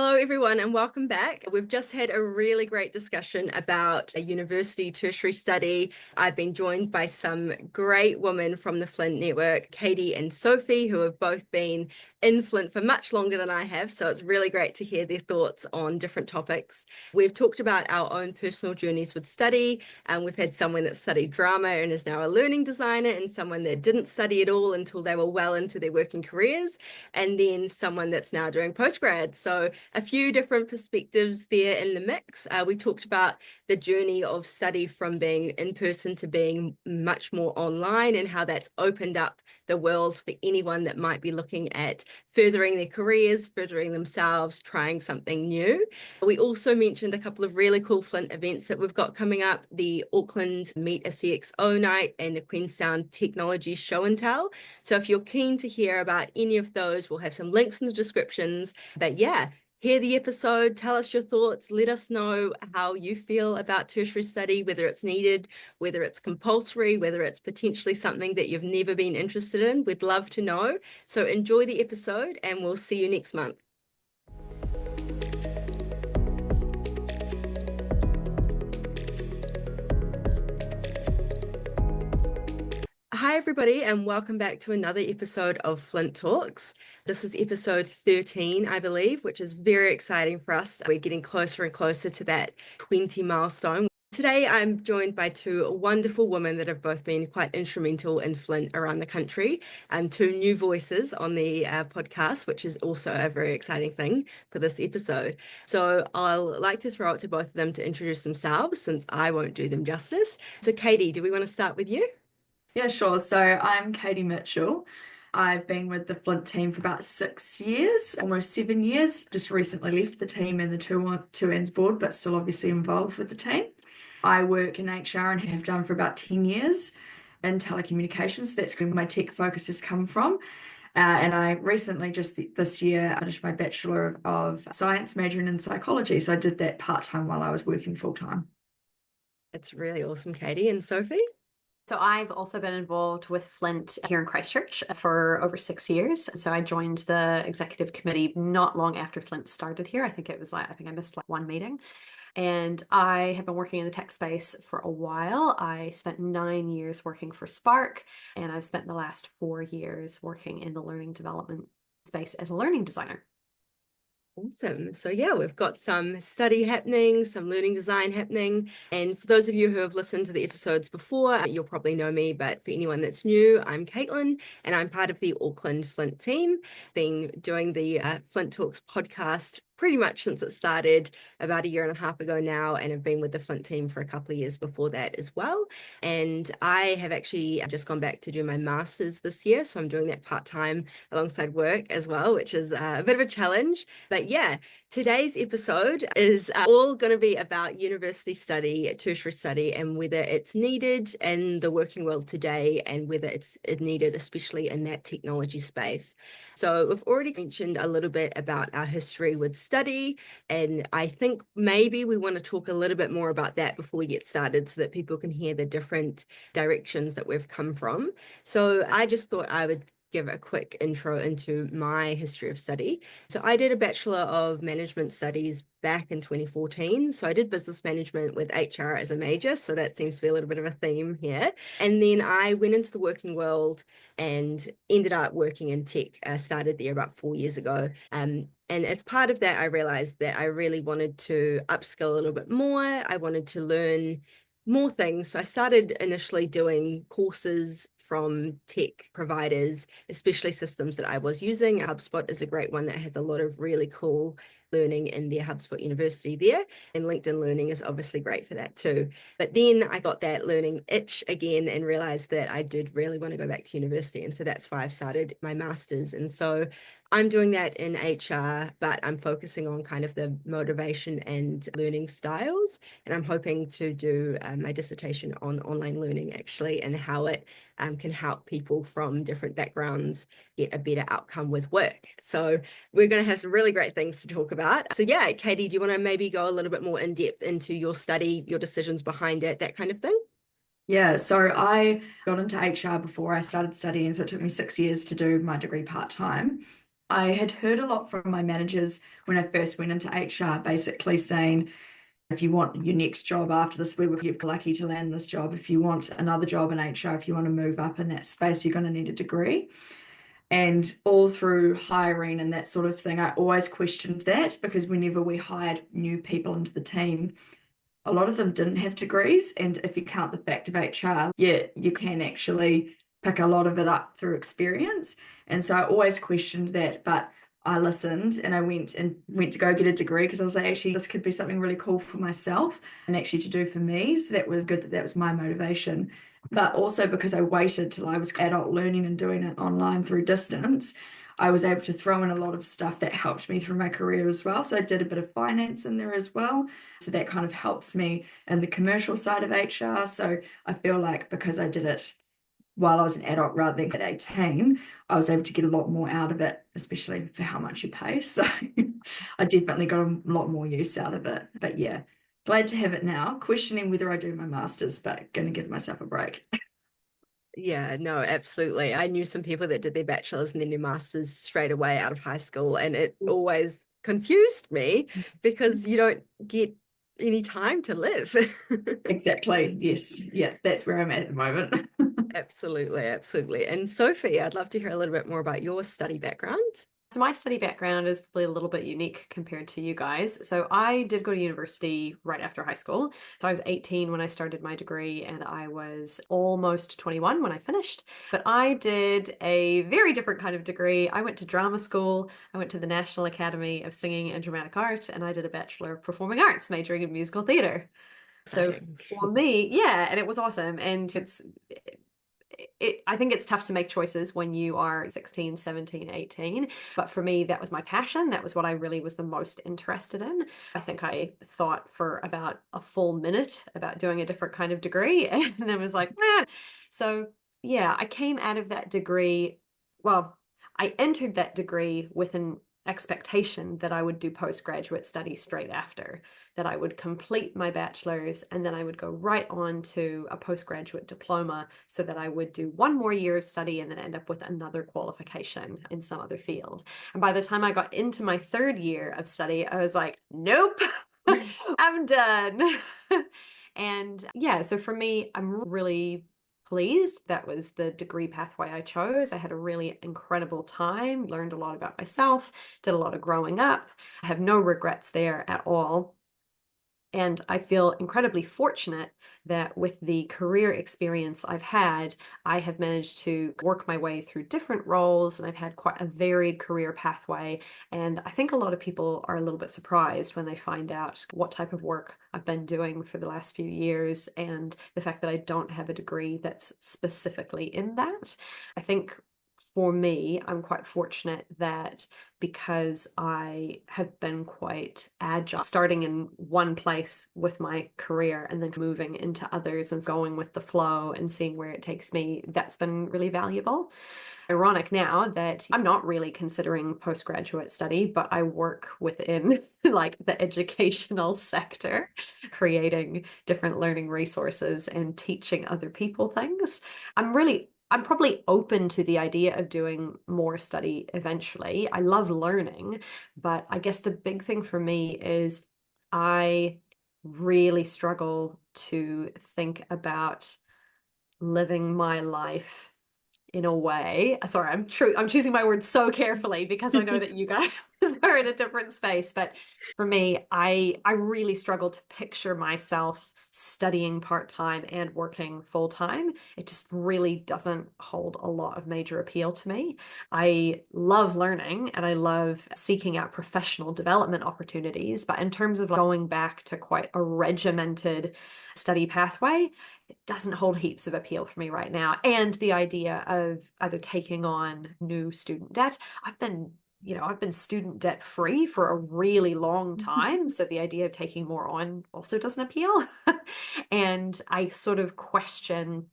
Hello, everyone, and welcome back. We've just had a really great discussion about a university tertiary study. I've been joined by some great women from the FLINT network, Kaity and Sophie, who have both been in FLINT for much longer than I have. So it's really great to hear their thoughts on different topics. We've talked about our own personal journeys with study, and we've had someone that studied drama and is now a learning designer, and someone that didn't study at all until they were well into their working careers, and then someone that's now doing postgrad. So a few different perspectives there in the mix. We talked about the journey of study from being in person to being much more online, and how that's opened up the world for anyone that might be looking at furthering their careers, furthering themselves, trying something new. We also mentioned a couple of really cool FLINT events that we've got coming up: the Auckland Meet a CXO night and the Queenstown Technology Show and Tell. So if you're keen to hear about any of those, we'll have some links in the descriptions. But yeah, hear the episode, tell us your thoughts, let us know how you feel about tertiary study, whether it's needed, whether it's compulsory, whether it's potentially something that you've never been interested in. We'd love to know. So enjoy the episode, and we'll see you next month. Hi, everybody, and welcome back to another episode of FLINT Talks. This is episode 13, I believe, which is very exciting for us. We're getting closer and closer to that 20 milestone. Today, I'm joined by two wonderful women that have both been quite instrumental in FLINT around the country, and two new voices on the podcast, which is also a very exciting thing for this episode. So I'll like to throw it to both of them to introduce themselves, since I won't do them justice. So Kaity, do we want to start with you? Yeah, sure. So I'm Kaity Mitchell. I've been with the FLINT team for about 6 years, almost 7 years. Just recently left the team and the TUANZ board, but still obviously involved with the team. I work in HR and have done for about 10 years in telecommunications. That's where my tech focus has come from. And I recently, just this year, finished my Bachelor of Science majoring in psychology. So I did that part-time while I was working full-time. It's really awesome, Kaity. And Sophie? So I've also been involved with FLINT here in Christchurch for over 6 years. So I joined the executive committee not long after FLINT started here. I think I missed one meeting. And I have been working in the tech space for a while. I spent 9 years working for Spark, and I've spent the last 4 years working in the learning development space as a learning designer. Awesome. So yeah, we've got some study happening, some learning design happening. And for those of you who have listened to the episodes before, you'll probably know me, but for anyone that's new, I'm Caitlin, and I'm part of the Auckland FLINT team, been doing the FLINT Talks podcast pretty much since it started about a year and a half ago now, and have been with the FLINT team for a couple of years before that as well. And I have actually just gone back to do my master's this year, so I'm doing that part-time alongside work as well, which is a bit of a challenge. But yeah, today's episode is all going to be about university study, tertiary study, and whether it's needed in the working world today, and whether it's needed especially in that technology space. So we've already mentioned a little bit about our history with study, and I think maybe we want to talk a little bit more about that before we get started, so that people can hear the different directions that we've come from. So I just thought I would give a quick intro into my history of study. So I did a Bachelor of Management Studies back in 2014. So I did business management with HR as a major. So that seems to be a little bit of a theme here. And then I went into the working world and ended up working in tech. I started there about 4 years ago. And as part of that, I realized that I really wanted to upskill a little bit more. I wanted to learn more things. So I started initially doing courses from tech providers, especially systems that I was using. HubSpot is a great one that has a lot of really cool learning in their HubSpot University there, and LinkedIn Learning is obviously great for that too. But then I got that learning itch again and realized that I did really want to go back to university, and so that's why I've started my master's. And so I'm doing that in HR, but I'm focusing on kind of the motivation and learning styles, and I'm hoping to do my dissertation on online learning actually, and how it can help people from different backgrounds get a better outcome with work. So we're going to have some really great things to talk about. So yeah, Kaity, do you want to maybe go a little bit more in depth into your study, your decisions behind it, that kind of thing? Yeah, so I got into HR before I started studying, so it took me 6 years to do my degree part-time. I had heard a lot from my managers when I first went into HR, basically saying, if you want your next job after this, we were lucky to land this job. If you want another job in HR, if you want to move up in that space, you're going to need a degree. And all through hiring and that sort of thing, I always questioned that, because whenever we hired new people into the team, a lot of them didn't have degrees. And if you count the fact of HR, yeah, you can actually pick a lot of it up through experience. And so I always questioned that, but I listened and I went to go get a degree, because I was like, actually, this could be something really cool for myself and actually to do for me. So that was good, that was my motivation. But also because I waited till I was adult learning and doing it online through distance, I was able to throw in a lot of stuff that helped me through my career as well. So I did a bit of finance in there as well. So that kind of helps me in the commercial side of HR. So I feel like because I did it while I was an adult rather than at 18, I was able to get a lot more out of it, especially for how much you pay. So I definitely got a lot more use out of it. But yeah, glad to have it now. Questioning whether I do my master's, but going to give myself a break. Yeah, no, absolutely. I knew some people that did their bachelor's and then their master's straight away out of high school, and it always confused me because you don't get any time to live. Exactly. Yes. Yeah, that's where I'm at the moment. Absolutely, absolutely. And Sophie, I'd love to hear a little bit more about your study background. So my study background is probably a little bit unique compared to you guys. So I did go to university right after high school. So I was 18 when I started my degree and I was almost 21 when I finished. But I did a very different kind of degree. I went to drama school. I went to the National Academy of Singing and Dramatic Art, and I did a Bachelor of Performing Arts majoring in musical theatre. So Exciting. for me, yeah, and it was awesome. And I think it's tough to make choices when you are 16, 17, 18. But for me, that was my passion. That was what I really was the most interested in. I think I thought for about a full minute about doing a different kind of degree and then was like, eh. So yeah, I came out of that degree. Well, I entered that degree with an expectation that I would do postgraduate study straight after, that I would complete my bachelor's and then I would go right on to a postgraduate diploma so that I would do one more year of study and then end up with another qualification in some other field. And by the time I got into my third year of study, I was like, nope, I'm done. And yeah, so for me, I'm really pleased. That was the degree pathway I chose. I had a really incredible time, learned a lot about myself, did a lot of growing up. I have no regrets there at all. And I feel incredibly fortunate that with the career experience I've had, I have managed to work my way through different roles and I've had quite a varied career pathway. And I think a lot of people are a little bit surprised when they find out what type of work I've been doing for the last few years and the fact that I don't have a degree that's specifically in that. I think for me, I'm quite fortunate that because I have been quite agile, starting in one place with my career and then moving into others and going with the flow and seeing where it takes me, that's been really valuable. Ironic now that I'm not really considering postgraduate study, but I work within like the educational sector, creating different learning resources and teaching other people things. I'm probably open to the idea of doing more study eventually. I love learning, but I guess the big thing for me is I really struggle to think about living my life in a way. Sorry, I'm choosing my words so carefully because I know that you guys are in a different space. But for me, I really struggle to picture myself studying part-time and working full-time. It just really doesn't hold a lot of major appeal to me. I love learning and I love seeking out professional development opportunities, but in terms of going back to quite a regimented study pathway, it doesn't hold heaps of appeal for me right now. And the idea of either taking on new student debt, I've been student debt free for a really long time. So the idea of taking more on also doesn't appeal. And I sort of question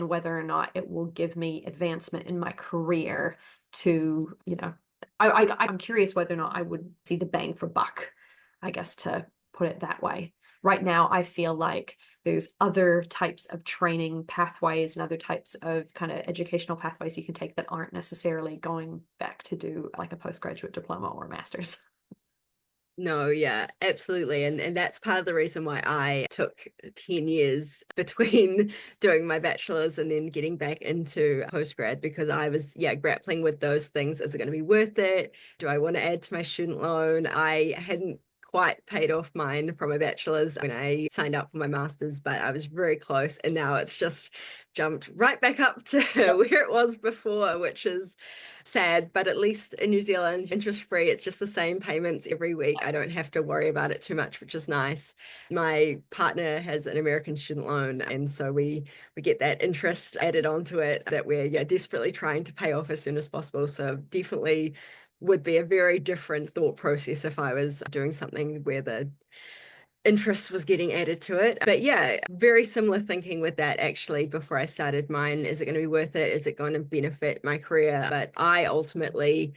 whether or not it will give me advancement in my career to, I'm curious whether or not I would see the bang for buck, I guess, to put it that way, right now I feel like there's other types of training pathways and other types of kind of educational pathways you can take that aren't necessarily going back to do like a postgraduate diploma or a master's. No, yeah, absolutely. And that's part of the reason why I took 10 years between doing my bachelor's and then getting back into postgrad, because I was, yeah, grappling with those things. Is it going to be worth it? Do I want to add to my student loan? I hadn't quite paid off mine from a bachelor's when I signed up for my master's, but I was very close. And now it's just jumped right back up to where it was before, which is sad. But at least in New Zealand, interest free, it's just the same payments every week. I don't have to worry about it too much, which is nice. My partner has an American student loan, and so we get that interest added onto it that we're desperately trying to pay off as soon as possible. So definitely would be a very different thought process if I was doing something where the interest was getting added to it. But yeah, very similar thinking with that actually before I started mine. Is it going to be worth it? Is it going to benefit my career? But I ultimately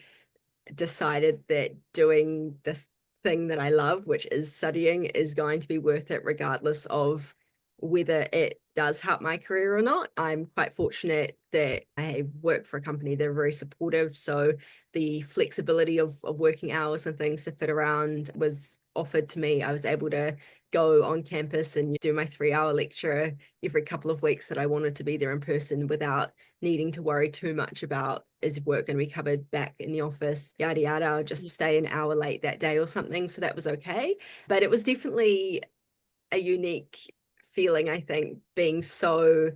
decided that doing this thing that I love, which is studying, is going to be worth it regardless of whether it does help my career or not. I'm quite fortunate that I work for a company that are very supportive. So the flexibility of working hours and things to fit around was offered to me. I was able to go on campus and do my 3-hour lecture every couple of weeks that I wanted to be there in person without needing to worry too much about, is work going to be covered back in the office, yada yada. I'll just stay an hour late that day or something. So that was okay. But it was definitely a unique feeling, I think, being so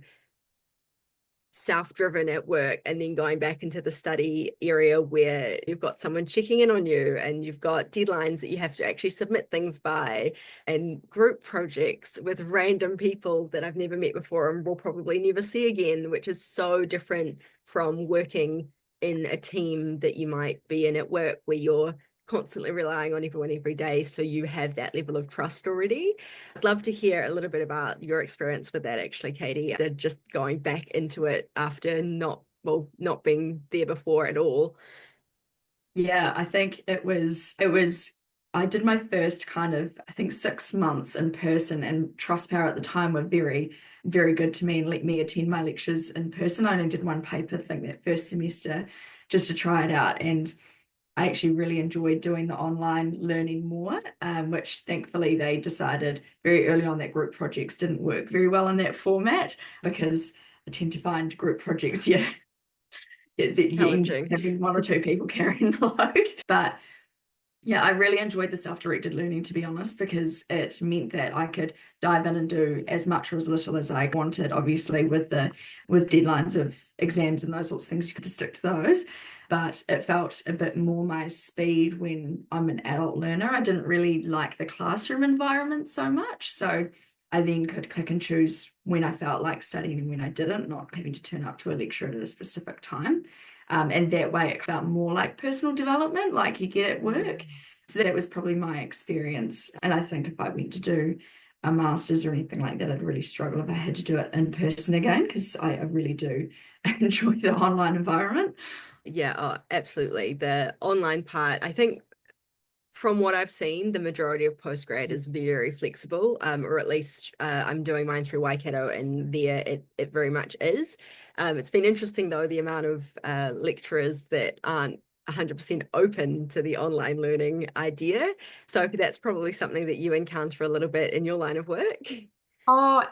self-driven at work and then going back into the study area where you've got someone checking in on you and you've got deadlines that you have to actually submit things by, and group projects with random people that I've never met before and will probably never see again, which is so different from working in a team that you might be in at work where you're constantly relying on everyone every day, so you have that level of trust already. I'd love to hear a little bit about your experience with that actually, Kaity. They're just going back into it after not being there before at all. Yeah, I think it was I did my first kind of, I think, 6 months in person, and Trustpower at the time were very, very good to me and let me attend my lectures in person. I only did one paper, I think, that first semester just to try it out. And I actually really enjoyed doing the online learning more, which thankfully they decided very early on that group projects didn't work very well in that format, because I tend to find group projects, you end up Challenging. having one or two people carrying the load. But yeah, I really enjoyed the self-directed learning, to be honest, because it meant that I could dive in and do as much or as little as I wanted. Obviously, with deadlines of exams and those sorts of things, you could stick to those. But it felt a bit more my speed when I'm an adult learner. I didn't really like the classroom environment so much. So I then could click and choose when I felt like studying and when I didn't, not having to turn up to a lecture at a specific time. And that way it felt more like personal development, like you get at work. So that was probably my experience. And I think if I went to do a master's or anything like that, I'd really struggle if I had to do it in person again, because I really do enjoy the online environment. Yeah, oh, absolutely. The online part, I think from what I've seen, the majority of postgrad is very flexible, or at least I'm doing mine through Waikato, and there it very much is. It's been interesting though, the amount of lecturers that aren't 100% open to the online learning idea. So that's probably something that you encounter a little bit in your line of work. Oh,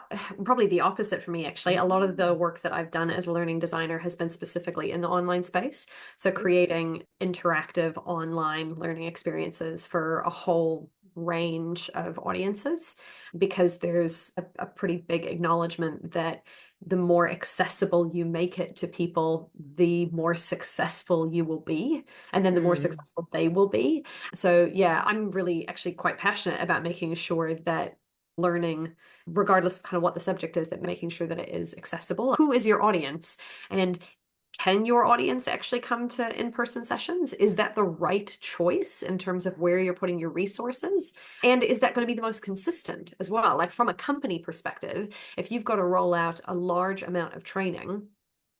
probably the opposite for me, actually. A lot of the work that I've done as a learning designer has been specifically in the online space. So creating interactive online learning experiences for a whole range of audiences, because there's a pretty big acknowledgement that the more accessible you make it to people, the more successful you will be, and then the more successful they will be. So yeah, I'm really actually quite passionate about making sure that learning, regardless of kind of what the subject is, that making sure that it is accessible. Who is your audience? And can your audience actually come to in-person sessions? Is that the right choice in terms of where you're putting your resources? And is that going to be the most consistent as well? Like from a company perspective, if you've got to roll out a large amount of training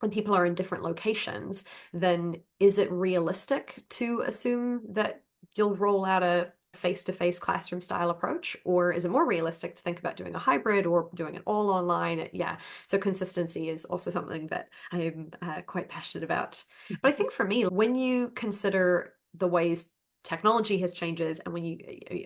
and people are in different locations, then is it realistic to assume that you'll roll out a face-to-face classroom style approach, or is it more realistic to think about doing a hybrid or doing it all online? Yeah, so consistency is also something that I'm quite passionate about. But I think for me, when you consider the ways technology has changes and when you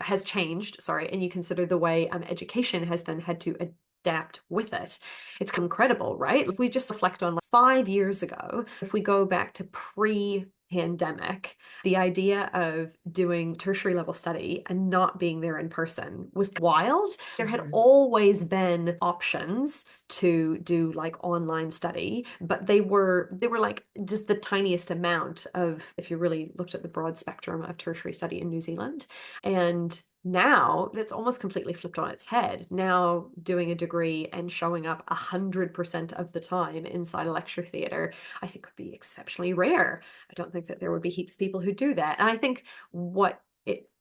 has changed, sorry, and you consider the way education has then had to adapt with it, it's incredible, right? If we just reflect on like 5 years ago, if we go back to pre-pandemic, the idea of doing tertiary level study and not being there in person was wild. There had always been options to do like online study, but they were like just the tiniest amount of, if you really looked at the broad spectrum of tertiary study in New Zealand. And now that's almost completely flipped on its head. Now doing a degree and showing up 100% of the time inside a lecture theatre, I think would be exceptionally rare. I don't think that there would be heaps of people who do that. And I think what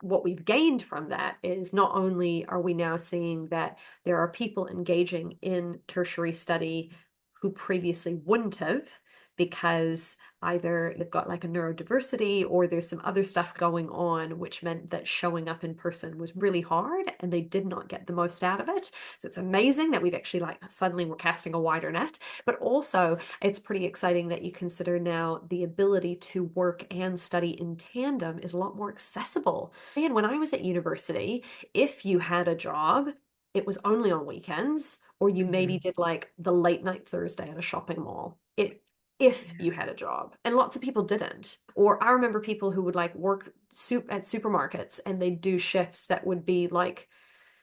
we've gained from that is not only are we now seeing that there are people engaging in tertiary study who previously wouldn't have, because either they've got like a neurodiversity or there's some other stuff going on, which meant that showing up in person was really hard and they did not get the most out of it. So it's amazing that we've actually like suddenly we're casting a wider net, but also it's pretty exciting that you consider now the ability to work and study in tandem is a lot more accessible. And when I was at university, if you had a job, it was only on weekends, or you maybe did like the late night Thursday at a shopping mall. If you had a job, and lots of people didn't. Or I remember people who would like work at supermarkets and they'd do shifts that would be like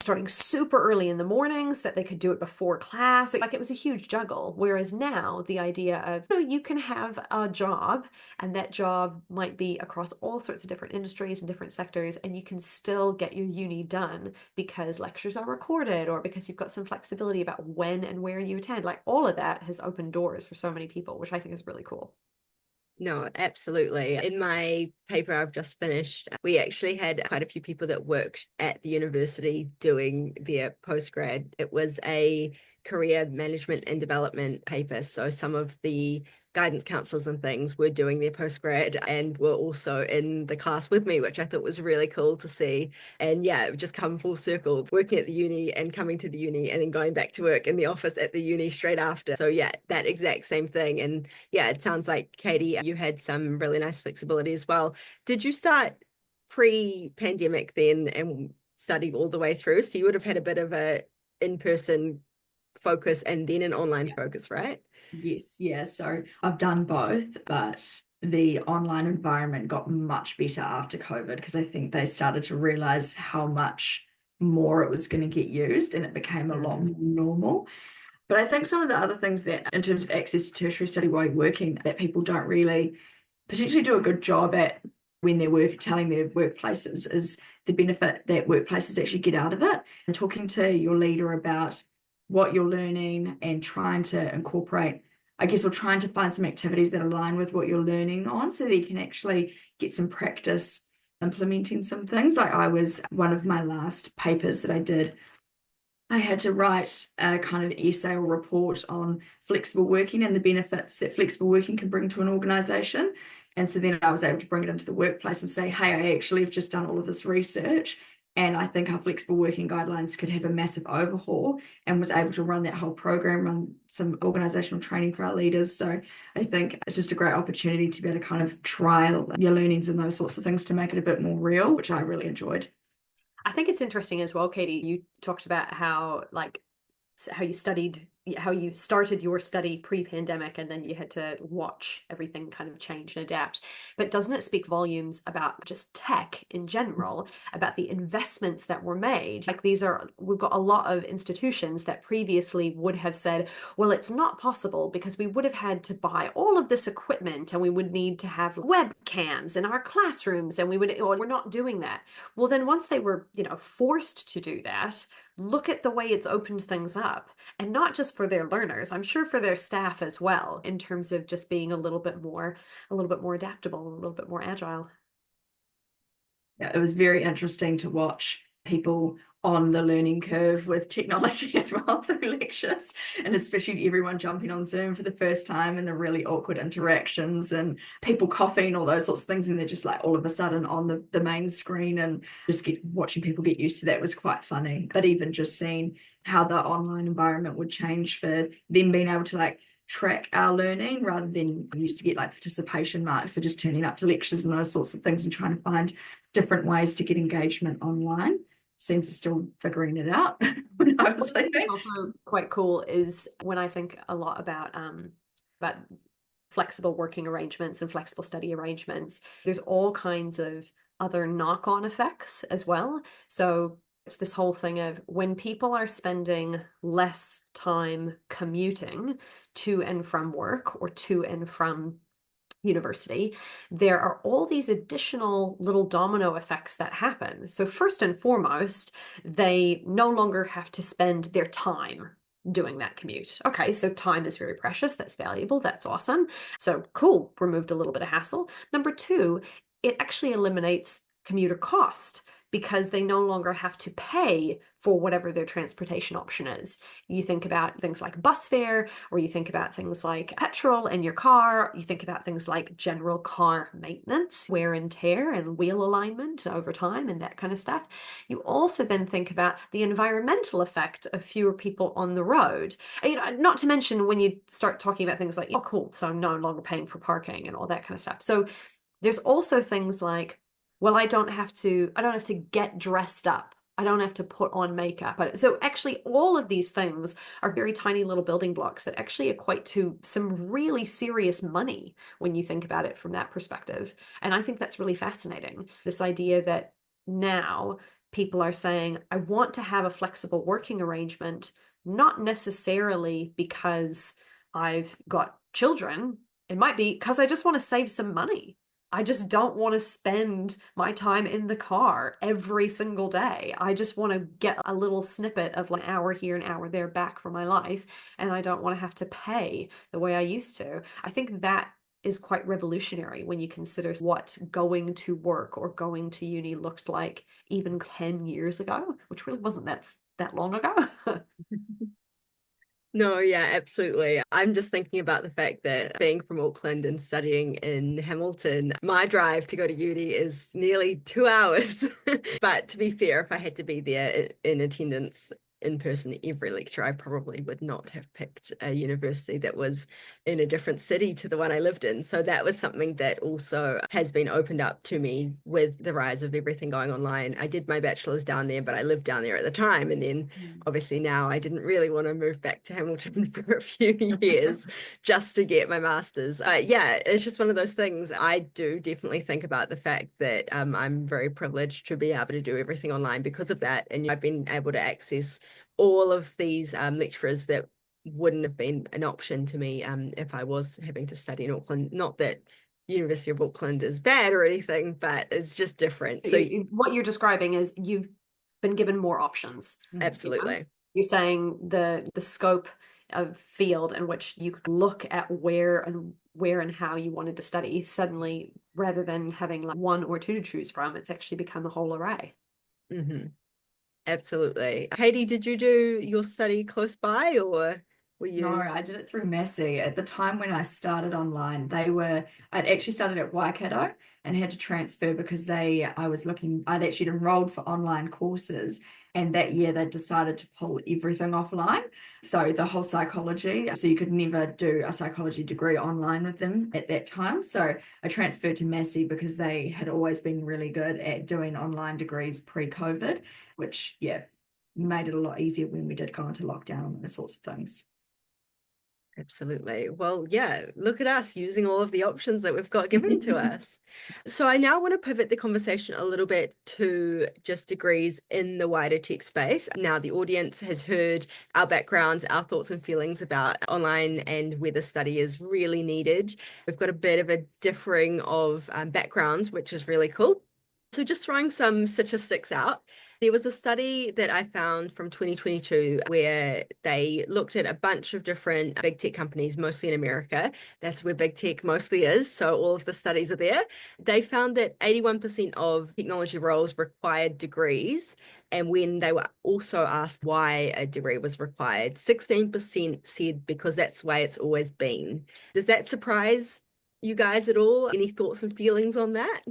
starting super early in the mornings, that they could do it before class. Like it was a huge juggle. Whereas now the idea of, you can have a job and that job might be across all sorts of different industries and different sectors, and you can still get your uni done because lectures are recorded or because you've got some flexibility about when and where you attend. Like all of that has opened doors for so many people, which I think is really cool. No, absolutely. In my paper I've just finished, we actually had quite a few people that worked at the university doing their postgrad. It was a career management and development paper. So some of the guidance counselors and things were doing their postgrad and were also in the class with me, which I thought was really cool to see. And yeah, it just come full circle, working at the uni and coming to the uni and then going back to work in the office at the uni straight after. So yeah, that exact same thing. And yeah, it sounds like, Kaity, you had some really nice flexibility as well. Did you start pre-pandemic then and study all the way through? So you would have had a bit of a in-person focus and then an online focus, right? Yes, yeah. So I've done both, but the online environment got much better after COVID because I think they started to realize how much more it was going to get used and it became a lot more normal. But I think some of the other things that, in terms of access to tertiary study while you're working, that people don't really potentially do a good job at when they're telling their workplaces is the benefit that workplaces actually get out of it. And talking to your leader about what you're learning and trying to incorporate, I guess, or trying to find some activities that align with what you're learning on so that you can actually get some practice implementing some things. Like one of my last papers that I did, I had to write a kind of essay or report on flexible working and the benefits that flexible working can bring to an organization. And so then I was able to bring it into the workplace and say, hey, I actually have just done all of this research and I think our flexible working guidelines could have a massive overhaul, and was able to run that whole program, run some organizational training for our leaders. So I think it's just a great opportunity to be able to kind of trial your learnings and those sorts of things to make it a bit more real, which I really enjoyed. I think it's interesting as well, Kaity. You talked about how how you started your study pre-pandemic and then you had to watch everything kind of change and adapt. But doesn't it speak volumes about just tech in general, about the investments that were made? Like we've got a lot of institutions that previously would have said, well, it's not possible because we would have had to buy all of this equipment and we would need to have webcams in our classrooms and we're not doing that. Well, then once they were, forced to do that, look at the way it's opened things up, and not just for their learners, I'm sure for their staff as well, in terms of just being a little bit more adaptable, a little bit more agile. Yeah, it was very interesting to watch people on the learning curve with technology as well through lectures, and especially everyone jumping on Zoom for the first time and the really awkward interactions and people coughing, all those sorts of things, and they're just like all of a sudden on the main screen, and just watching people get used to that was quite funny. But even just seeing how the online environment would change for them being able to like track our learning rather than we used to get like participation marks for just turning up to lectures and those sorts of things, and trying to find different ways to get engagement online. Seems to still figuring it out when I was leaving. Also quite cool is when I think a lot about flexible working arrangements and flexible study arrangements, there's all kinds of other knock-on effects as well. So it's this whole thing of when people are spending less time commuting to and from work or to and from university, there are all these additional little domino effects that happen. So first and foremost, they no longer have to spend their time doing that commute. Okay, so time is very precious. That's valuable. That's awesome. So cool, removed a little bit of hassle. Number two, it actually eliminates commuter cost because they no longer have to pay for whatever their transportation option is. You think about things like bus fare, or you think about things like petrol in your car, you think about things like general car maintenance, wear and tear and wheel alignment over time and that kind of stuff. You also then think about the environmental effect of fewer people on the road. You know, not to mention when you start talking about things like, oh cool, so I'm no longer paying for parking and all that kind of stuff. So there's also things like, well, I don't have to get dressed up. I don't have to put on makeup. So actually all of these things are very tiny little building blocks that actually equate to some really serious money when you think about it from that perspective. And I think that's really fascinating. This idea that now people are saying, I want to have a flexible working arrangement, not necessarily because I've got children. It might be because I just want to save some money. I just don't want to spend my time in the car every single day. I just want to get a little snippet of like an hour here, an hour there back from my life. And I don't want to have to pay the way I used to. I think that is quite revolutionary when you consider what going to work or going to uni looked like even 10 years ago, which really wasn't that long ago. No, yeah, absolutely. I'm just thinking about the fact that being from Auckland and studying in Hamilton, my drive to go to uni is nearly 2 hours. But to be fair, if I had to be there in attendance in person every lecture, I probably would not have picked a university that was in a different city to the one I lived in. So that was something that also has been opened up to me with the rise of everything going online. I did my bachelor's down there, but I lived down there at the time. And then obviously now I didn't really want to move back to Hamilton for a few years just to get my master's. Yeah, it's just one of those things. I do definitely think about the fact that I'm very privileged to be able to do everything online because of that. And I've been able to access all of these lecturers that wouldn't have been an option to me if I was having to study in Auckland. Not that University of Auckland is bad or anything, but it's just different. So what you're describing is you've been given more options. Absolutely. You know? You're saying the scope of field in which you could look at where and how you wanted to study suddenly, rather than having like one or two to choose from, it's actually become a whole array. Mm-hmm. Absolutely. Kaity, did you do your study close by, or were you? No, I did it through Massey. At the time when I started online, I'd actually started at Waikato and had to transfer because I'd actually enrolled for online courses, and that year they decided to pull everything offline. So the whole psychology, so you could never do a psychology degree online with them at that time. So I transferred to Massey because they had always been really good at doing online degrees pre-COVID, which, yeah, made it a lot easier when we did go into lockdown and those sorts of things. Absolutely. Well, yeah, look at us using all of the options that we've got given to us. So I now want to pivot the conversation a little bit to just degrees in the wider tech space. Now, the audience has heard our backgrounds, our thoughts and feelings about online and whether study is really needed. We've got a bit of a differing of backgrounds, which is really cool. So just throwing some statistics out. There was a study that I found from 2022 where they looked at a bunch of different big tech companies, mostly in America. That's where big tech mostly is. So all of the studies are there. They found that 81% of technology roles required degrees. And when they were also asked why a degree was required, 16% said because that's the way it's always been. Does that surprise you guys at all? Any thoughts and feelings on that?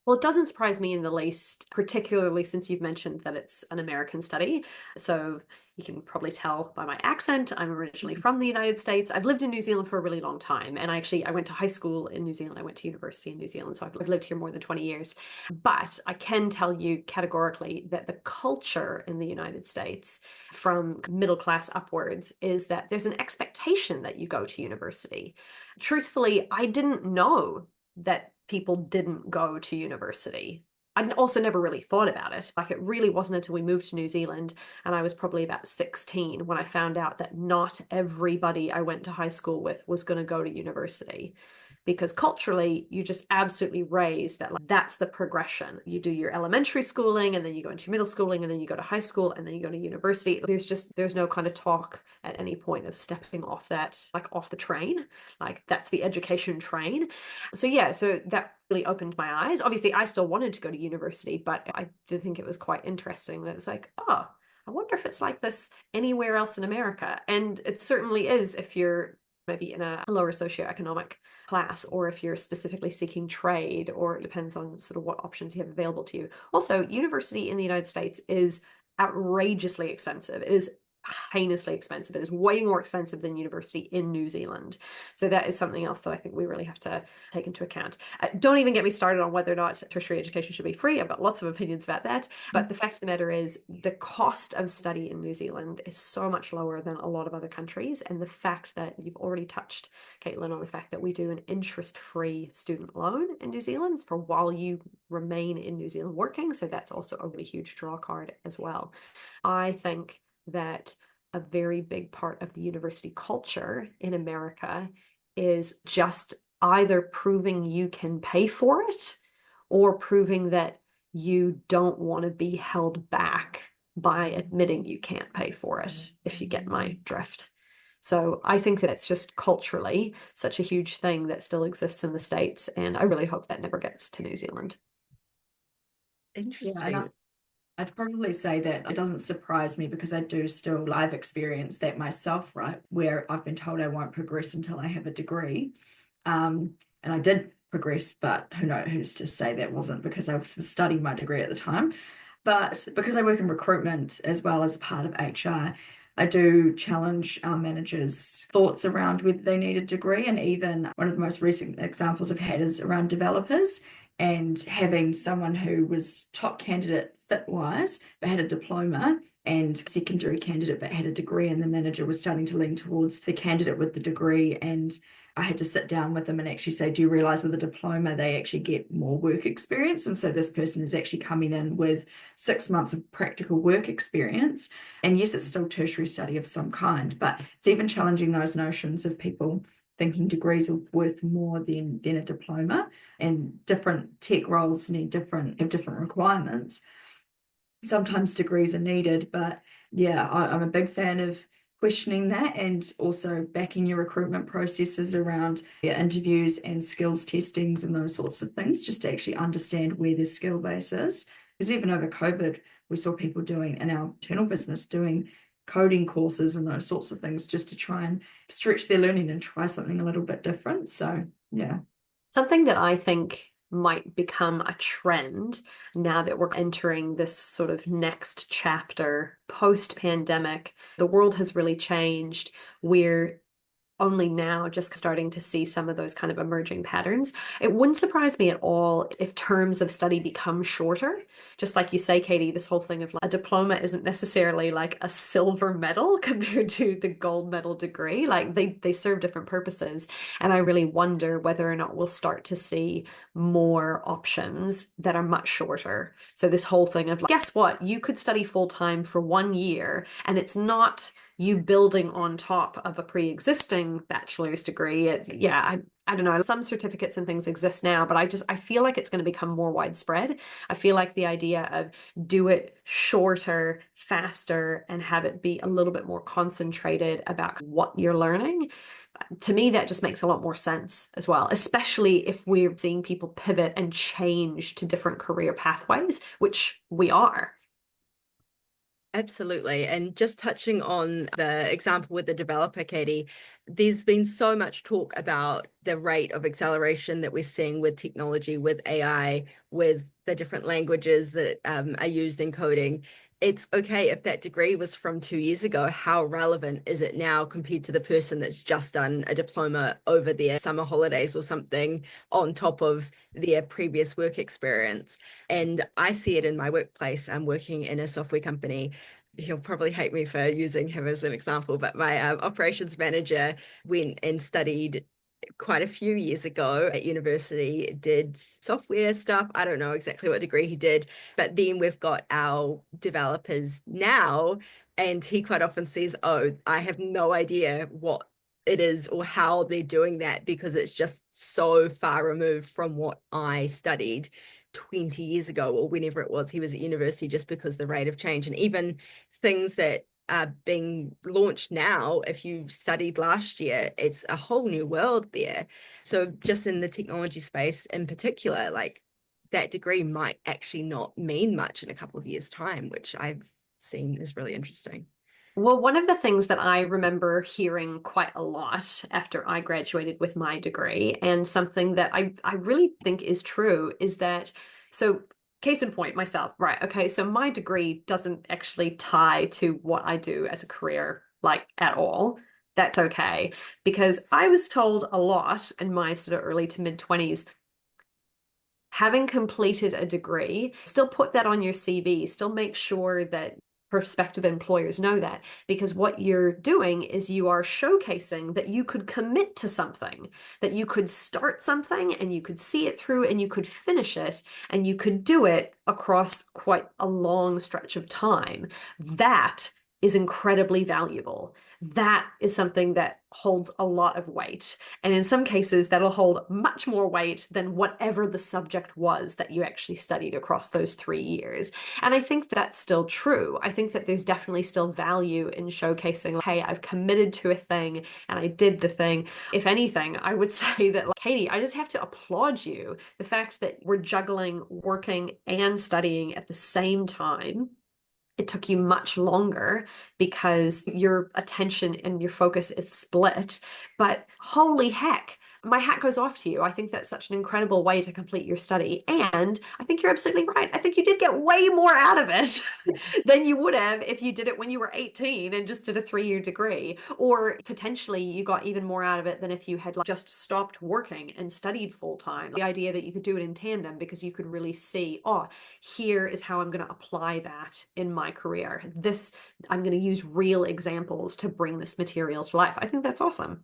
Well, it doesn't surprise me in the least, particularly since you've mentioned that it's an American study. So you can probably tell by my accent, I'm originally from the United States. I've lived in New Zealand for a really long time. And I went to high school in New Zealand. I went to university in New Zealand. So I've lived here more than 20 years. But I can tell you categorically that the culture in the United States from middle class upwards is that there's an expectation that you go to university. Truthfully, I didn't know that people didn't go to university. I'd also never really thought about it. Like, it really wasn't until we moved to New Zealand and I was probably about 16 when I found out that not everybody I went to high school with was going to go to university. Because culturally, you just absolutely raise that, like, that's the progression. You do your elementary schooling, and then you go into middle schooling, and then you go to high school, and then you go to university. There's no kind of talk at any point of stepping off that, like, off the train. Like, that's the education train. So yeah, so that really opened my eyes. Obviously, I still wanted to go to university, but I did think it was quite interesting that it's like, oh, I wonder if it's like this anywhere else in America. And it certainly is if you're maybe in a lower socioeconomic class, or if you're specifically seeking trade, or it depends on sort of what options you have available to you. Also, university in the United States is outrageously expensive. It is heinously expensive. It is way more expensive than university in New Zealand. So that is something else that I think we really have to take into account. Don't even get me started on whether or not tertiary education should be free. I've got lots of opinions about that. But the fact of the matter is, the cost of study in New Zealand is so much lower than a lot of other countries. And the fact that you've already touched, Caitlin, on the fact that we do an interest-free student loan in New Zealand for while you remain in New Zealand working. So that's also a really huge draw card as well. I think that a very big part of the university culture in America is just either proving you can pay for it or proving that you don't want to be held back by admitting you can't pay for it, if you get my drift. So I think that it's just culturally such a huge thing that still exists in the States, and I really hope that never gets to New Zealand. Interesting. Yeah, I'd probably say that it doesn't surprise me because I do still live experience that myself, right? Where I've been told I won't progress until I have a degree. And I did progress, but who's to say that wasn't because I was studying my degree at the time. But because I work in recruitment as well as a part of HR, I do challenge our managers' thoughts around whether they need a degree. And even one of the most recent examples I've had is around developers, and having someone who was top candidate fit-wise but had a diploma, and secondary candidate but had a degree, and the manager was starting to lean towards the candidate with the degree. And I had to sit down with them and actually say, do you realize with a diploma they actually get more work experience? And so this person is actually coming in with 6 months of practical work experience. And yes, it's still tertiary study of some kind, but it's even challenging those notions of people thinking degrees are worth more than a diploma, and different tech roles have different requirements. Sometimes degrees are needed, but yeah, I'm a big fan of questioning that, and also backing your recruitment processes around your interviews and skills testings and those sorts of things, just to actually understand where their skill base is. Because even over COVID, we saw people doing, in our internal business, doing coding courses and those sorts of things just to try and stretch their learning and try something a little bit different. So yeah. Something that I think might become a trend now that we're entering this sort of next chapter post-pandemic. The world has really changed. We're only now just starting to see some of those kind of emerging patterns. It wouldn't surprise me at all if terms of study become shorter. Just like you say, Katie, this whole thing of like, a diploma isn't necessarily like a silver medal compared to the gold medal degree. Like they serve different purposes. And I really wonder whether or not we'll start to see more options that are much shorter. So this whole thing of like, guess what? You could study full time for 1 year, and it's not you building on top of a pre-existing bachelor's degree. I don't know, some certificates and things exist now, but I feel like it's going to become more widespread. I feel like the idea of do it shorter, faster, and have it be a little bit more concentrated about what you're learning, to me, that just makes a lot more sense as well, especially if we're seeing people pivot and change to different career pathways, which we are. Absolutely. And just touching on the example with the developer, Kaity, there's been so much talk about the rate of acceleration that we're seeing with technology, with AI, with the different languages that are used in coding. It's okay if that degree was from 2 years ago. How relevant is it now compared to the person that's just done a diploma over their summer holidays or something on top of their previous work experience? And I see it in my workplace. I'm working in a software company. He'll probably hate me for using him as an example, but my operations manager went and studied quite a few years ago at university, did software stuff. I don't know exactly what degree he did, but then we've got our developers now, and he quite often says, oh, I have no idea what it is or how they're doing that because it's just so far removed from what I studied 20 years ago or whenever it was he was at university, just because the rate of change and even things that are being launched now, if you studied last year, it's a whole new world there. So just in the technology space in particular, like that degree might actually not mean much in a couple of years' time, which I've seen is really interesting. Well, one of the things that I remember hearing quite a lot after I graduated with my degree, and something that I really think is true, is that, so case in point, myself, right? Okay, so my degree doesn't actually tie to what I do as a career, like at all. That's okay, because I was told a lot in my sort of early to mid 20s, having completed a degree, still put that on your CV, still make sure that prospective employers know that, because what you're doing is you are showcasing that you could commit to something, that you could start something and you could see it through and you could finish it and you could do it across quite a long stretch of time. That is incredibly valuable. That is something that holds a lot of weight. And in some cases, that'll hold much more weight than whatever the subject was that you actually studied across those 3 years. And I think that's still true. I think that there's definitely still value in showcasing, hey, I've committed to a thing and I did the thing. If anything, I would say that, like, Kaity, I just have to applaud you. The fact that we're juggling working and studying at the same time. It took you much longer because your attention and your focus is split. But holy heck, my hat goes off to you. I think that's such an incredible way to complete your study. And I think you're absolutely right. I think you did get way more out of it than you would have if you did it when you were 18 and just did a 3-year degree. Or potentially you got even more out of it than if you had just stopped working and studied full time. The idea that you could do it in tandem because you could really see, oh, here is how I'm going to apply that in my career. I'm going to use real examples to bring this material to life. I think that's awesome.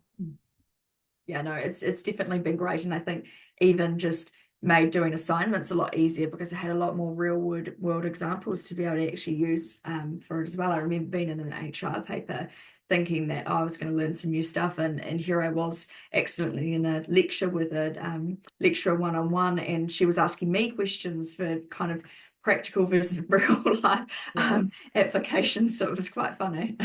Yeah, no, it's definitely been great. And I think even just made doing assignments a lot easier because I had a lot more real world examples to be able to actually use for it as well. I remember being in an HR paper thinking that I was going to learn some new stuff, and here I was accidentally in a lecture with a lecturer one-on-one, and she was asking me questions for kind of practical versus real life applications. So it was quite funny.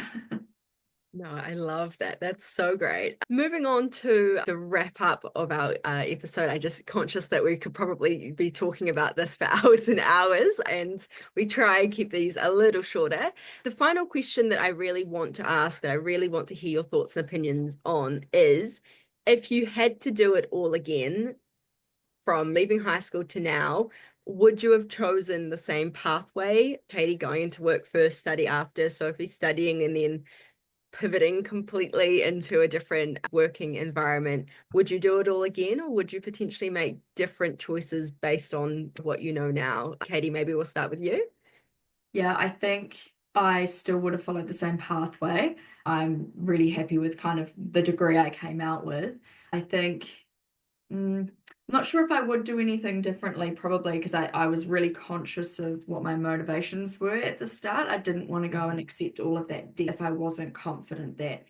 No, I love that. That's so great. Moving on to the wrap up of our episode, I just conscious that we could probably be talking about this for hours and hours, and we try and keep these a little shorter. The final question that I really want to ask, that I really want to hear your thoughts and opinions on, is if you had to do it all again from leaving high school to now, would you have chosen the same pathway? Kaity going into work first, study after, Sophie studying and then pivoting completely into a different working environment. Would you do it all again, or would you potentially make different choices based on what you know now? Kaity, maybe we'll start with you. Yeah, I think I still would have followed the same pathway. I'm really happy with kind of the degree I came out with. I think Not sure if I would do anything differently, probably because I was really conscious of what my motivations were at the start. I didn't want to go and accept all of that debt if I wasn't confident that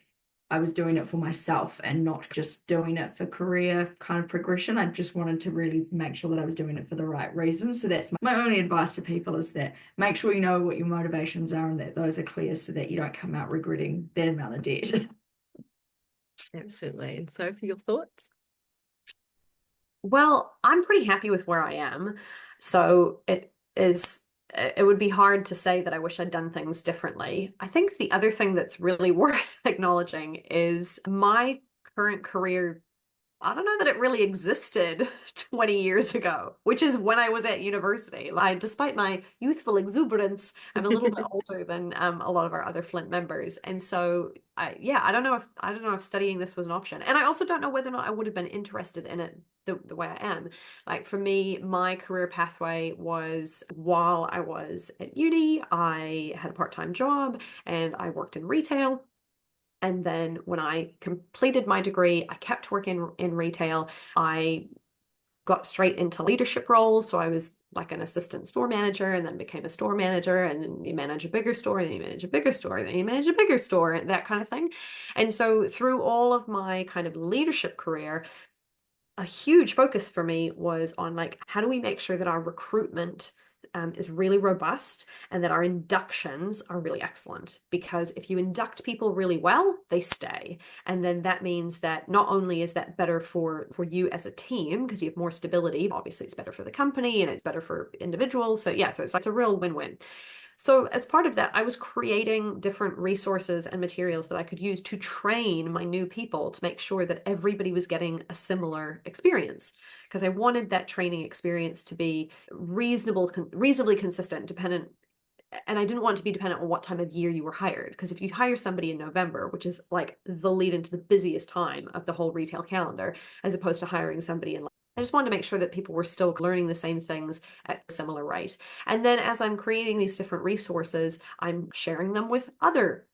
I was doing it for myself and not just doing it for career kind of progression. I just wanted to really make sure that I was doing it for the right reasons. So that's my only advice to people, is that make sure you know what your motivations are and that those are clear so that you don't come out regretting that amount of debt. Absolutely. And Sophie, your thoughts? Well, I'm pretty happy with where I am. So it would be hard to say that I wish I'd done things differently. I think the other thing that's really worth acknowledging is my current career. I don't know that it really existed 20 years ago, which is when I was at university. Despite my youthful exuberance, I'm a little bit older than a lot of our other Flint members. And so I don't know if studying this was an option. And I also don't know whether or not I would have been interested in it the way I am. Like for me, my career pathway was, while I was at uni, I had a part-time job and I worked in retail. And then when I completed my degree, I kept working in retail. I got straight into leadership roles. So I was like an assistant store manager and then became a store manager. And then you manage a bigger store, and then you manage a bigger store, and then you manage a bigger store, and that kind of thing. And so through all of my kind of leadership career, a huge focus for me was on like, how do we make sure that our recruitment is really robust and that our inductions are really excellent? Because if you induct people really well, they stay. And then that means that not only is that better for you as a team, because you have more stability, obviously it's better for the company and it's better for individuals. So yeah, so it's a real win-win. So as part of that, I was creating different resources and materials that I could use to train my new people to make sure that everybody was getting a similar experience. Because I wanted that training experience to be reasonably consistent, dependent. And I didn't want it to be dependent on what time of year you were hired. Because if you hire somebody in November, which is like the lead into the busiest time of the whole retail calendar, as opposed to hiring somebody in, I just wanted to make sure that people were still learning the same things at a similar rate. And then as I'm creating these different resources, I'm sharing them with other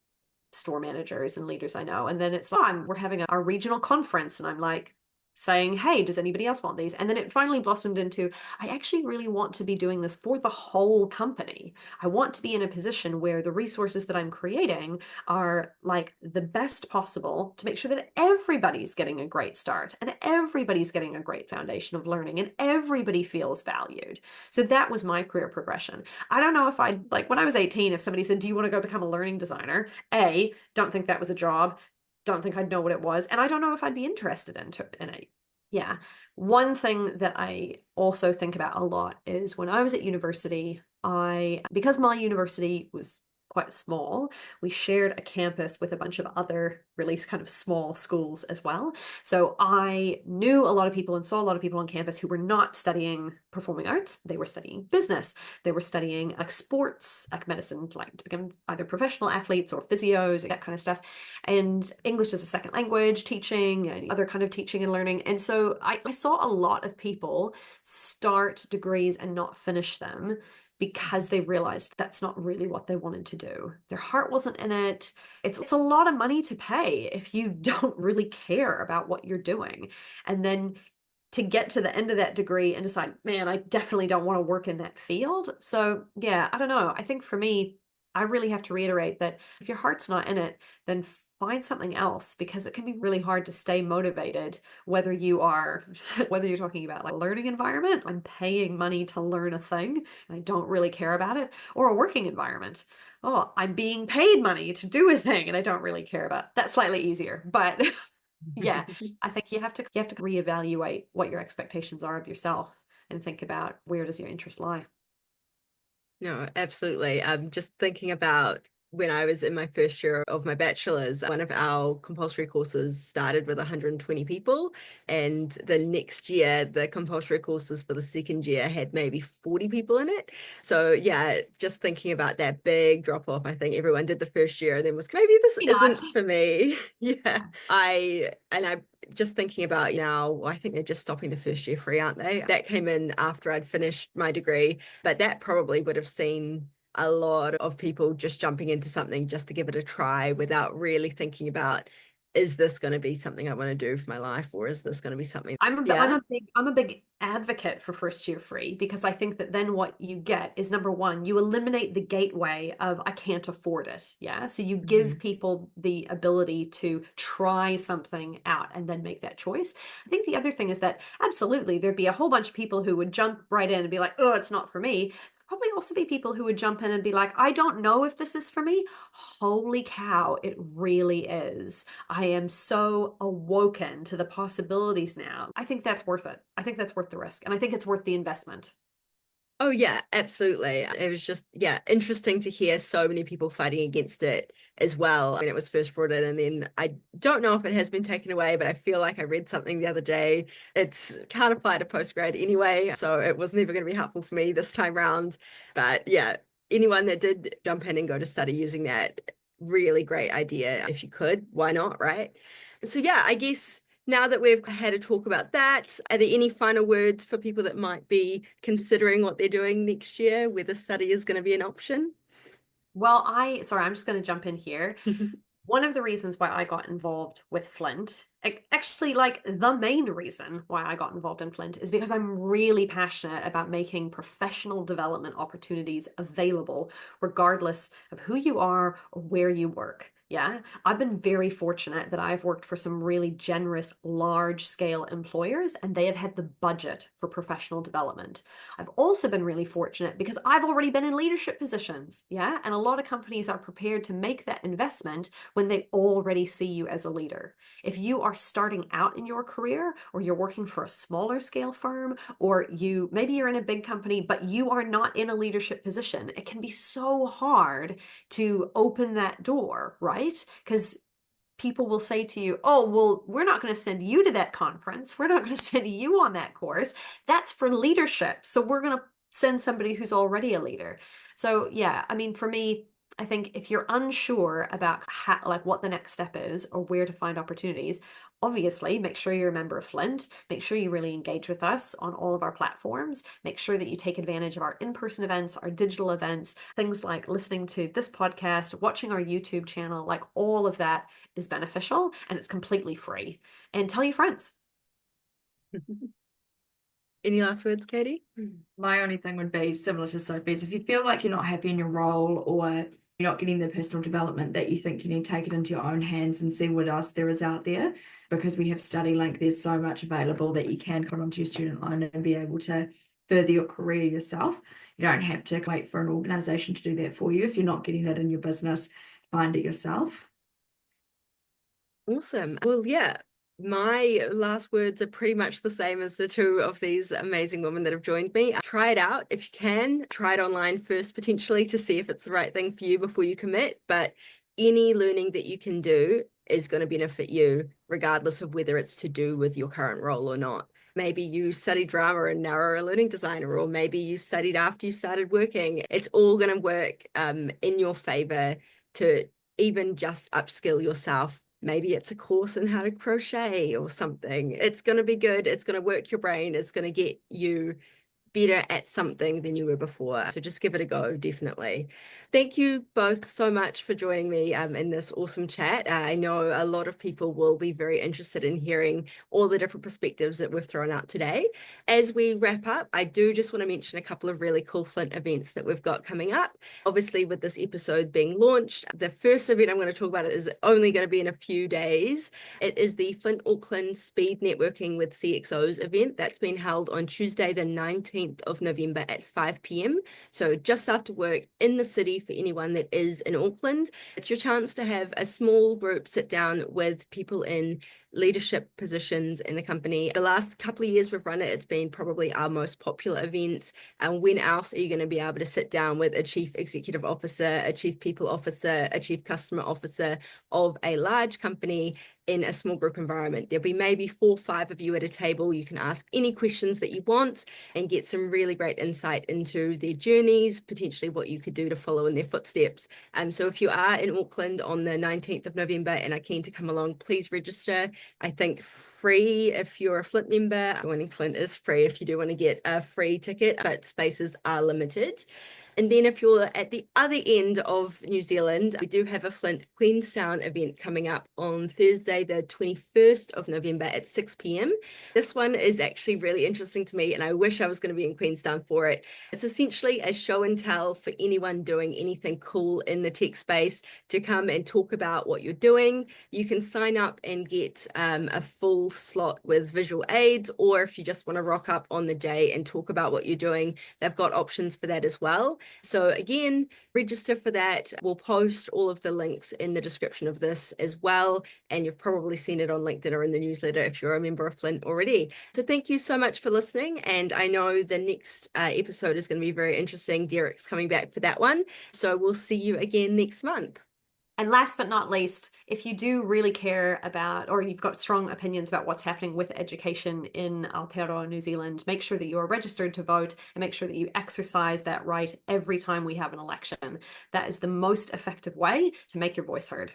store managers and leaders I know. And then it's we're having our regional conference, and I'm like saying, hey, does anybody else want these? And then it finally blossomed into, I actually really want to be doing this for the whole company. I want to be in a position where the resources that I'm creating are like the best possible to make sure that everybody's getting a great start and everybody's getting a great foundation of learning and everybody feels valued. So that was my career progression. I don't know if like when I was 18, if somebody said, do you want to go become a learning designer? Don't think that was a job. Don't think I'd know what it was. And I don't know if I'd be interested in it. Yeah. One thing that I also think about a lot is when I was at university, because my university was quite small, we shared a campus with a bunch of other really kind of small schools as well. So I knew a lot of people and saw a lot of people on campus who were not studying performing arts. They were studying business. They were studying like sports, like medicine, like to become either professional athletes or physios, that kind of stuff. And English as a second language teaching and other kind of teaching and learning. And so I saw a lot of people start degrees and not finish them because they realized that's not really what they wanted to do. Their heart wasn't in it. It's a lot of money to pay if you don't really care about what you're doing. And then to get to the end of that degree and decide, man, I definitely don't want to work in that field. So yeah, I don't know. I think for me, I really have to reiterate that if your heart's not in it, then find something else, because it can be really hard to stay motivated, whether you're talking about like a learning environment, I'm paying money to learn a thing and I don't really care about it, or a working environment. Oh, I'm being paid money to do a thing and I don't really care about it. That's slightly easier, but yeah, I think you have to reevaluate what your expectations are of yourself and think about, where does your interest lie? No, absolutely. I'm just thinking about when I was in my first year of my bachelor's, one of our compulsory courses started with 120 people. And the next year, the compulsory courses for the second year had maybe 40 people in it. So yeah, just thinking about that big drop off, I think everyone did the first year and then was, maybe this Maybe not. isn't for me. Yeah. I just thinking about now, I think they're just stopping the first year free, aren't they? That came in after I'd finished my degree, but that probably would have seen a lot of people just jumping into something just to give it a try without really thinking about is this going to be something I want to do for my life, or is this going to be something? I'm Yeah. a big advocate for first year free, because I think that then what you get is, number one, you eliminate the gateway of I can't afford it. Yeah. So you give people the ability to try something out and then make that choice. I think the other thing is that absolutely there'd be a whole bunch of people who would jump right in and be like, oh, it's not for me. Probably also be people who would jump in and be like, I don't know if this is for me. Holy cow, it really is. I am so awoken to the possibilities now. I think that's worth it. I think that's worth the risk. And I think it's worth the investment. Oh yeah, absolutely. It was just, yeah, interesting to hear so many people fighting against it as well when it was first brought in. And then I don't know if it has been taken away, but I feel like I read something the other day. It's can't apply to postgrad anyway, so it was never going to be helpful for me this time round. But yeah, anyone that did jump in and go to study using that, really great idea. If you could, why not, right? So yeah, I guess now that we've had a talk about that, are there any final words for people that might be considering what they're doing next year, whether study is going to be an option? Well, sorry, I'm just going to jump in here. One of the reasons why I got involved with FLINT, actually, like the main reason why I got involved in FLINT, is because I'm really passionate about making professional development opportunities available, regardless of who you are or where you work. Yeah, I've been very fortunate that I've worked for some really generous, large scale employers, and they have had the budget for professional development. I've also been really fortunate because I've already been in leadership positions. Yeah, and a lot of companies are prepared to make that investment when they already see you as a leader. If you are starting out in your career, or you're working for a smaller scale firm, or maybe you're in a big company, but you are not in a leadership position, it can be so hard to open that door, right? Because people will say to you, oh, well, we're not going to send you to that conference. We're not going to send you on that course. That's for leadership. So we're going to send somebody who's already a leader. So yeah, I mean, for me, I think if you're unsure about like what the next step is or where to find opportunities, obviously make sure you're a member of FLINT. Make sure you really engage with us on all of our platforms. Make sure that you take advantage of our in-person events, our digital events, things like listening to this podcast, watching our YouTube channel, like all of that is beneficial and it's completely free. And tell your friends. Any last words, Katie? My only thing would be similar to Sophie's. If you feel like you're not happy in your role, or you're not getting the personal development that you think you need, take it into your own hands and see what else there is out there. Because we have Study Link, there's so much available that you can come onto your student loan and be able to further your career yourself. You don't have to wait for an organization to do that for you. If you're not getting it in your business, find it yourself. Awesome. Well, yeah, my last words are pretty much the same as the two of these amazing women that have joined me. Try it out if you can. Try it online first, potentially, to see if it's the right thing for you before you commit. But any learning that you can do is going to benefit you, regardless of whether it's to do with your current role or not. Maybe you studied drama and now are a learning designer, or maybe you studied after you started working. It's all going to work in your favor to even just upskill yourself. Maybe it's a course in how to crochet or something. It's going to be good. It's going to work your brain. It's going to get you better at something than you were before. So just give it a go, definitely. Thank you both so much for joining me in this awesome chat. I know a lot of people will be very interested in hearing all the different perspectives that we've thrown out today. As we wrap up, I do just want to mention a couple of really cool FLINT events that we've got coming up. Obviously, with this episode being launched, the first event I'm going to talk about is only going to be in a few days. It is the FLINT Auckland Speed Networking with CXOs event that's been held on Tuesday, the 19th of November at 5 p.m. So just after work in the city for anyone that is in Auckland. It's your chance to have a small group sit down with people in leadership positions in the company. The last couple of years we've run it, it's been probably our most popular event. And when else are you going to be able to sit down with a chief executive officer, a chief people officer, a chief customer officer of a large company in a small group environment? There'll be maybe 4 or 5 of you at a table. You can ask any questions that you want and get some really great insight into their journeys, potentially what you could do to follow in their footsteps. So if you are in Auckland on the 19th of November and are keen to come along, please register. I think free if you're a FLINT member. Joining FLINT is free if you do want to get a free ticket, but spaces are limited. And then if you're at the other end of New Zealand, we do have a FLINT Queenstown event coming up on Thursday, the 21st of November at 6 p.m. This one is actually really interesting to me, and I wish I was going to be in Queenstown for it. It's essentially a show and tell for anyone doing anything cool in the tech space to come and talk about what you're doing. You can sign up and get a full slot with visual aids, or if you just want to rock up on the day and talk about what you're doing, they've got options for that as well. So again, register for that. We'll post all of the links in the description of this as well. And you've probably seen it on LinkedIn or in the newsletter if you're a member of FLINT already. So thank you so much for listening. And I know the next episode is going to be very interesting. Derek's coming back for that one. So we'll see you again next month. And last but not least, if you do really care about, or you've got strong opinions about what's happening with education in Aotearoa, New Zealand, make sure that you are registered to vote and make sure that you exercise that right every time we have an election. That is the most effective way to make your voice heard.